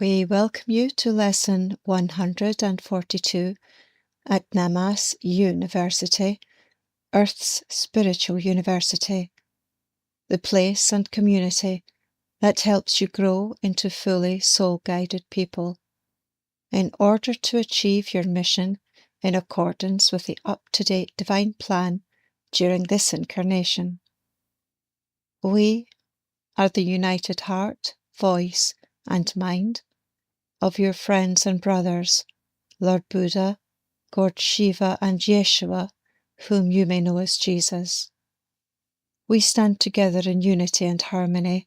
We welcome you to lesson 142 at Namas University, Earth's spiritual university, the place and community that helps you grow into fully soul-guided people in order to achieve your mission in accordance with the up-to-date divine plan during this incarnation. We are the united heart, voice, and mind of your friends and brothers, Lord Buddha, God Shiva, and YESHUA, whom you may know as Jesus. We stand together in unity and harmony,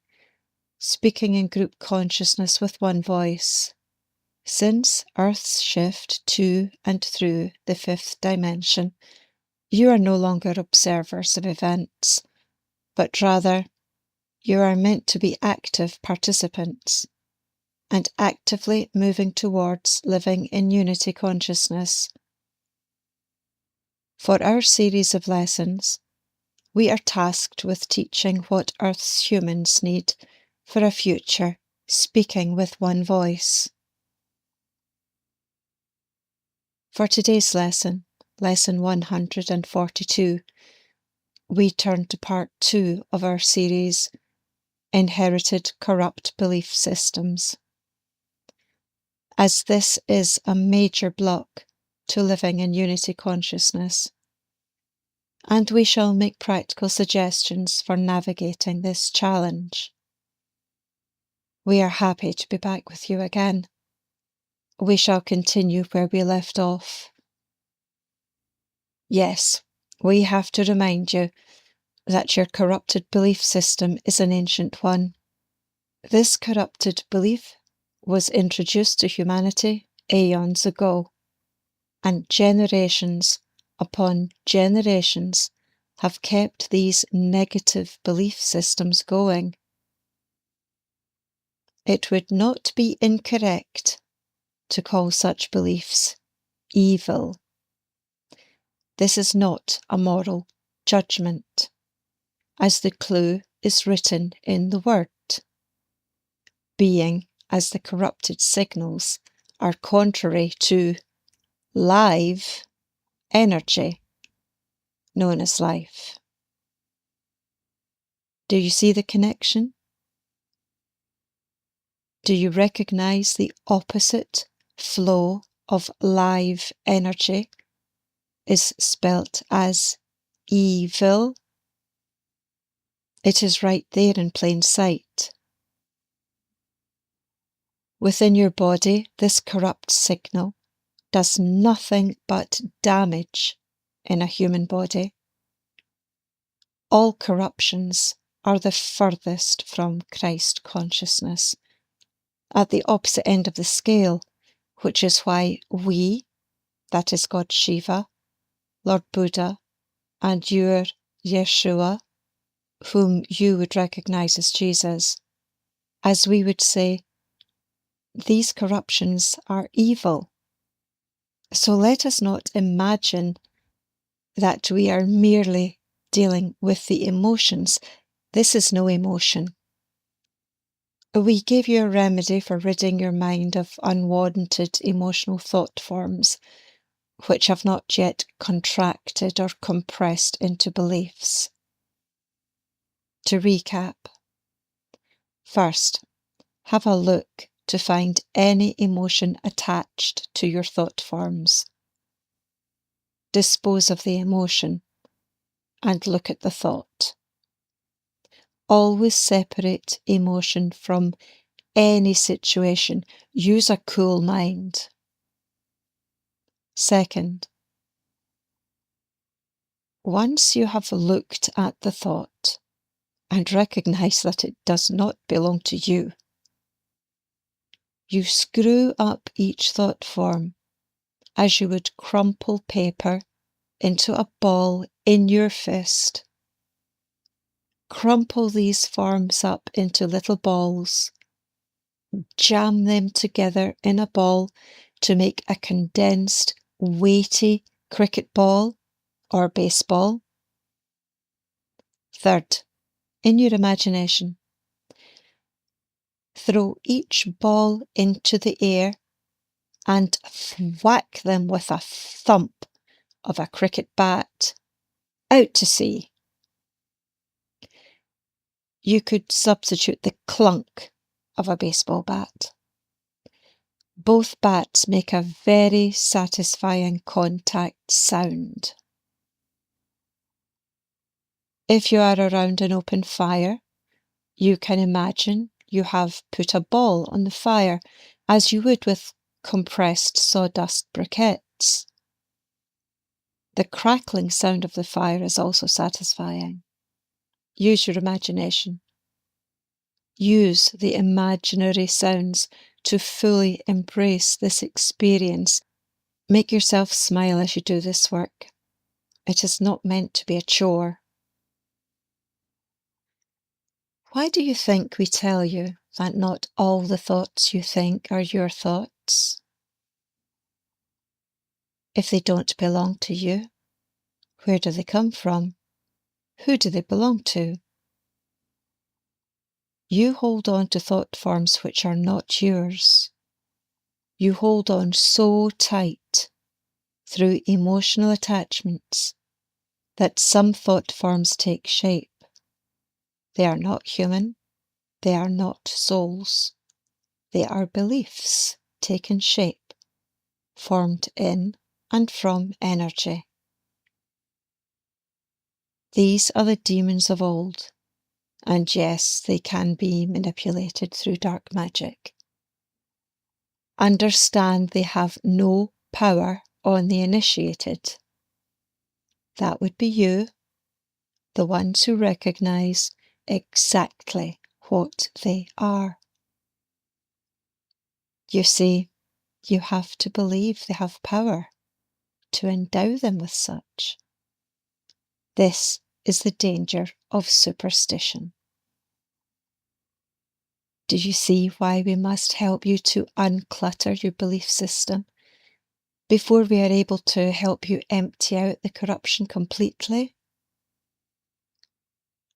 speaking in group consciousness with one voice. Since Earth's shift to and through the fifth dimension, you are no longer observers of events, but rather you are meant to be active participants and actively moving towards living in unity consciousness. For our series of lessons, we are tasked with teaching what Earth's humans need for a future speaking with one voice. For today's lesson, lesson 142, we turn to part 2 of our series, Inherited Corrupt Belief Systems. As this is a major block to living in unity consciousness, and we shall make practical suggestions for navigating this challenge. We are happy to be back with you again. We shall continue where we left off. Yes, we have to remind you that your corrupted belief system is an ancient one. This corrupted belief was introduced to humanity aeons ago, and generations upon generations have kept these negative belief systems going. It would not be incorrect to call such beliefs evil. This is not a moral judgment, as the clue is written in the word, being as the corrupted signals are contrary to live energy known as life. Do you see the connection? Do you recognize the opposite flow of live energy is spelt as evil? It is right there in plain sight. Within your body, this corrupt signal does nothing but damage in a human body. All corruptions are the furthest from Christ consciousness, at the opposite end of the scale, which is why we, that is God Shiva, Lord Buddha, and your YESHUA, whom you would recognize as Jesus, as we would say, these corruptions are evil. So let us not imagine that we are merely dealing with the emotions. This is no emotion. We gave you a remedy for ridding your mind of unwanted emotional thought forms, which have not yet contracted or compressed into beliefs. To recap, first, have a look to find any emotion attached to your thought forms. Dispose of the emotion and look at the thought. Always separate emotion from any situation. Use a cool mind. Second, once you have looked at the thought and recognize that it does not belong to you, you screw up each thought form as you would crumple paper into a ball in your fist. Crumple these forms up into little balls. Jam them together in a ball to make a condensed, weighty cricket ball or baseball. Third, in your imagination, throw each ball into the air and whack them with a thump of a cricket bat out to sea. You could substitute the clunk of a baseball bat. Both bats make a very satisfying contact sound. If you are around an open fire, you can imagine you have put a ball on the fire as you would with compressed sawdust briquettes. The crackling sound of the fire is also satisfying. Use your imagination. Use the imaginary sounds to fully embrace this experience. Make yourself smile as you do this work. It is not meant to be a chore. Why do you think we tell you that not all the thoughts you think are your thoughts? If they don't belong to you, where do they come from? Who do they belong to? You hold on to thought forms which are not yours. You hold on so tight through emotional attachments that some thought forms take shape. They are not human. They are not souls. They are beliefs taken shape, formed in and from energy. These are the demons of old, and yes, they can be manipulated through dark magic. Understand they have no power on the initiated. That would be you, the ones who recognize exactly what they are. You see, you have to believe they have power to endow them with such. This is the danger of superstition. Do you see why we must help you to unclutter your belief system before we are able to help you empty out the corruption completely?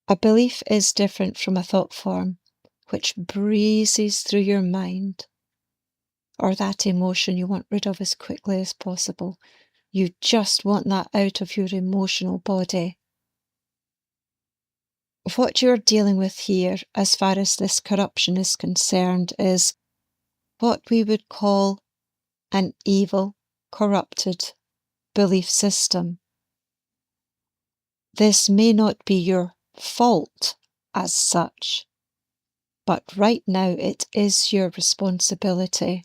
A belief is different from a thought form which breezes through your mind, or that emotion you want rid of as quickly as possible. You just want that out of your emotional body. What you're dealing with here, as far as this corruption is concerned, is what we would call an evil, corrupted belief system. This may not be your fault as such, but right now it is your responsibility.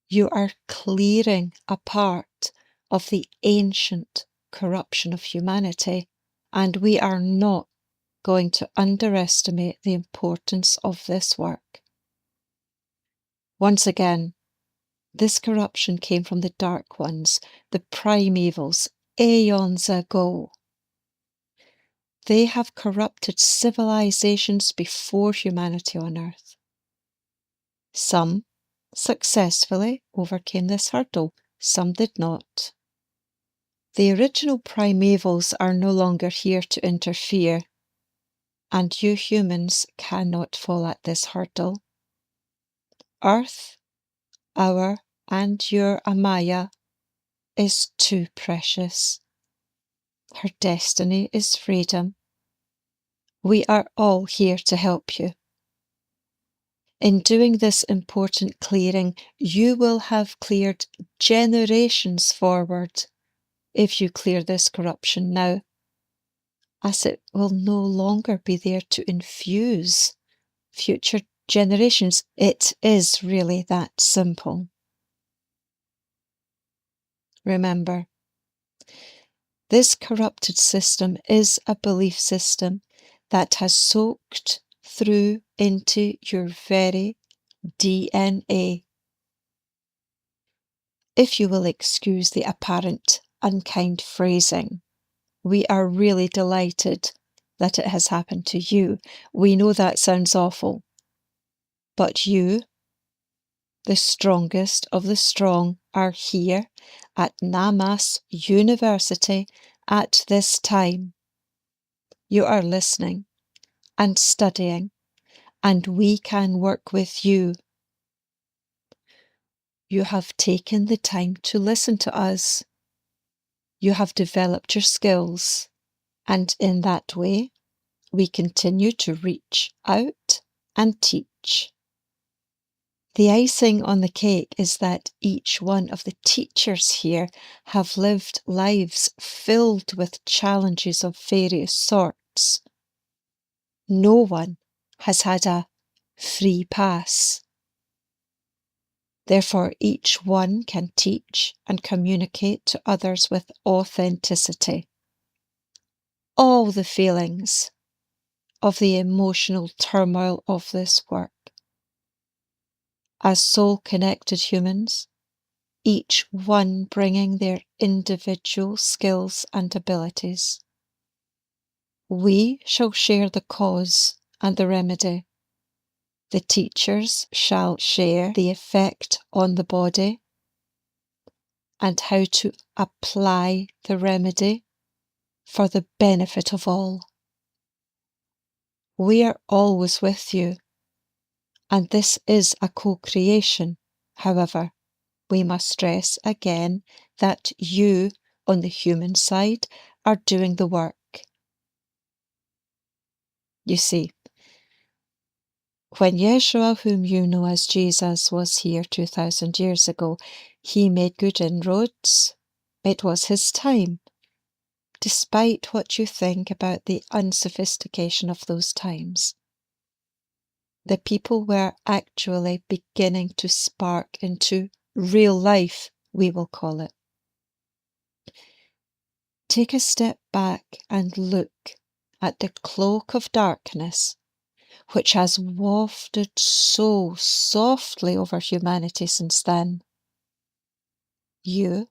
You are clearing a part of the ancient corruption of humanity, and we are not going to underestimate the importance of this work. Once again, this corruption came from the Dark Ones, the primevals, aeons ago. They have corrupted civilizations before humanity on Earth. Some successfully overcame this hurdle, some did not. The original primevals are no longer here to interfere, and you humans cannot fall at this hurdle. Earth, our and your AMAYA, is too precious. Her destiny is freedom. We are all here to help you. In doing this important clearing, you will have cleared generations forward if you clear this corruption now, as it will no longer be there to infuse future generations. It is really that simple. Remember, this corrupted system is a belief system that has soaked through into your very DNA. If you will excuse the apparent unkind phrasing, we are really delighted that it has happened to you. We know that sounds awful, but you, the strongest of the strong, are here at Namas University at this time. You are listening and studying and we can work with you. You have taken the time to listen to us. You have developed your skills, and in that way, we continue to reach out and teach. The icing on the cake is that each one of the teachers here have lived lives filled with challenges of various sorts. No one has had a free pass. Therefore, each one can teach and communicate to others with authenticity. All the feelings of the emotional turmoil of this work. As soul-connected humans, each one bringing their individual skills and abilities. We shall share the cause and the remedy. The teachers shall share the effect on the body and how to apply the remedy for the benefit of all. We are always with you, and this is a co-creation. However, we must stress again that you, on the human side, are doing the work. You see, when YESHUA, whom you know as Jesus, was here 2,000 years ago, he made good inroads. It was his time, despite what you think about the unsophistication of those times. The people were actually beginning to spark into real life, we will call it. Take a step back and look at the cloak of darkness which has wafted so softly over humanity since then. You,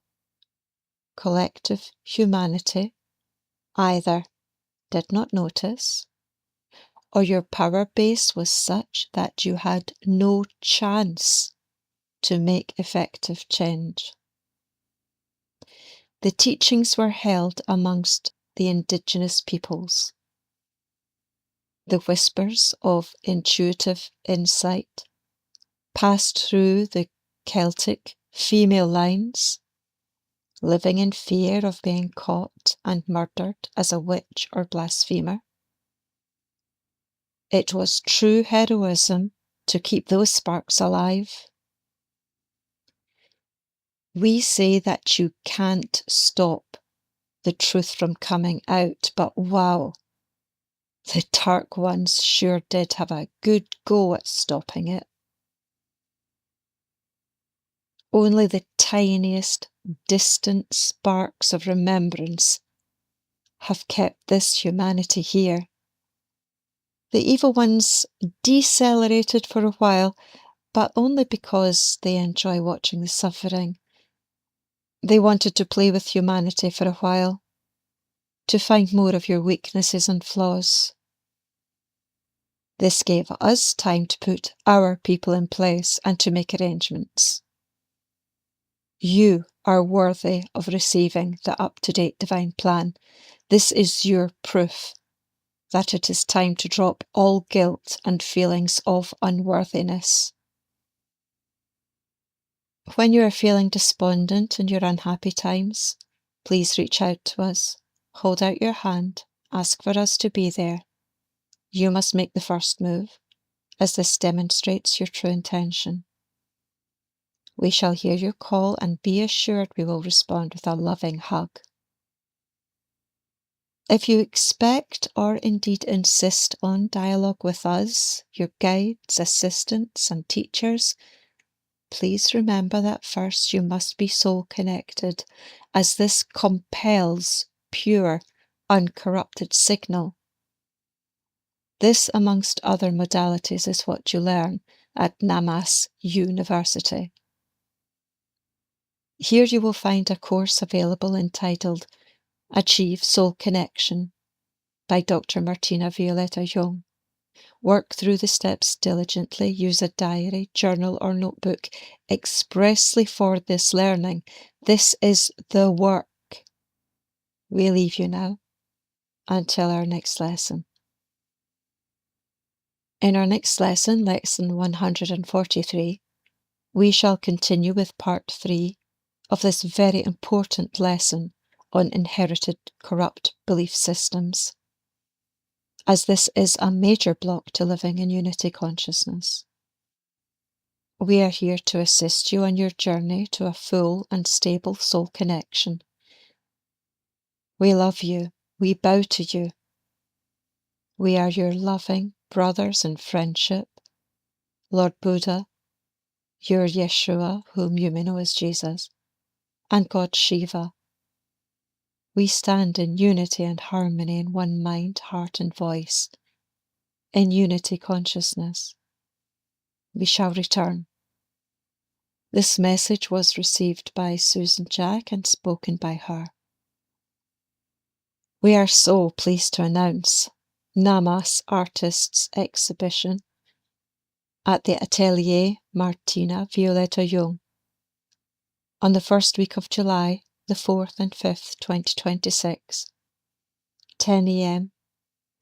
collective humanity, either did not notice, or your power base was such that you had no chance to make effective change. The teachings were held amongst the indigenous peoples. The whispers of intuitive insight passed through the Celtic female lines, living in fear of being caught and murdered as a witch or blasphemer. It was true heroism to keep those sparks alive. We say that you can't stop the truth from coming out, but wow, the dark ones sure did have a good go at stopping it. Only the tiniest, distant sparks of remembrance have kept this humanity here. The evil ones decelerated for a while, but only because they enjoy watching the suffering. They wanted to play with humanity for a while, to find more of your weaknesses and flaws. This gave us time to put our people in place and to make arrangements. You are worthy of receiving the up-to-date divine plan. This is your proof that it is time to drop all guilt and feelings of unworthiness. When you are feeling despondent in your unhappy times, please reach out to us. Hold out your hand, ask for us to be there. You must make the first move, as this demonstrates your true intention. We shall hear your call and be assured we will respond with a loving hug. If you expect or indeed insist on dialogue with us, your guides, assistants and teachers, please remember that first you must be soul connected, as this compels pure, uncorrupted signal. This, amongst other modalities, is what you learn at Namas University. Here you will find a course available entitled Achieve Soul Connection by Dr. Martina Violetta Jung. Work through the steps diligently. Use a diary, journal or notebook expressly for this learning. This is the work. We leave you now until our next lesson. In our next lesson, lesson 143, we shall continue with part 3 of this very important lesson on inherited corrupt belief systems, as this is a major block to living in unity consciousness. We are here to assist you on your journey to a full and stable soul connection. We love you. We bow to you. We are your loving brothers in friendship, Lord Buddha, your YESHUA, whom you may know as Jesus, and God Shiva. We stand in unity and harmony in one mind, heart, and voice, in unity consciousness. We shall return. This message was received by Susan Jack and spoken by her. We are so pleased to announce Namas Artists Exhibition at the Atelier Martina, Violetta, Jung on the first week of July, the 4th and 5th, 2026, 10 a.m.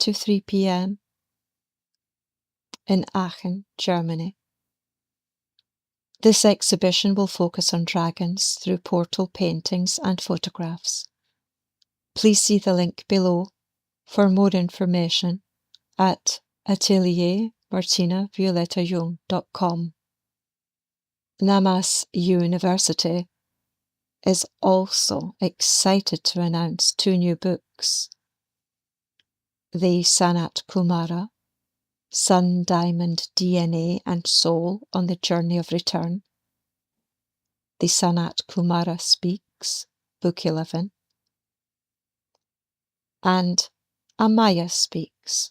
to 3 p.m. in Aachen, Germany. This exhibition will focus on dragons through portal paintings and photographs. Please see the link below for more information at ATELIER-MartinaViolettaJung.com. Namas University is also excited to announce 2 new books. The SANAT KUMARA, Sun, Diamond, DNA and Soul on the Journey of Return. The SANAT KUMARA Speaks, Book 11. And AMAYA Speaks,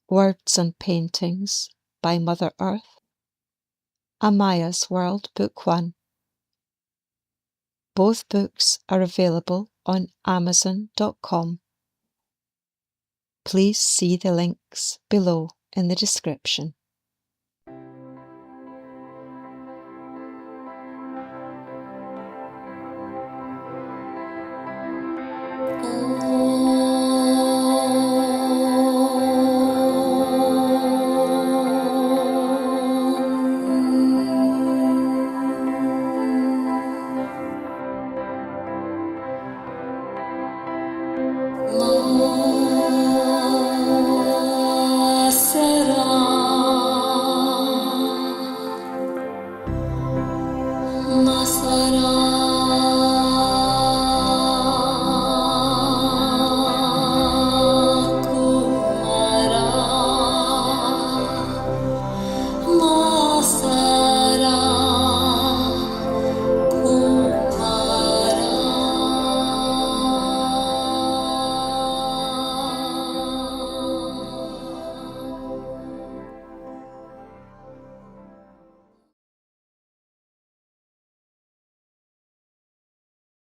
Words and Paintings by Mother Earth. AMAYA's World, Book 1. Both books are available on Amazon.com. Please see the links below in the description.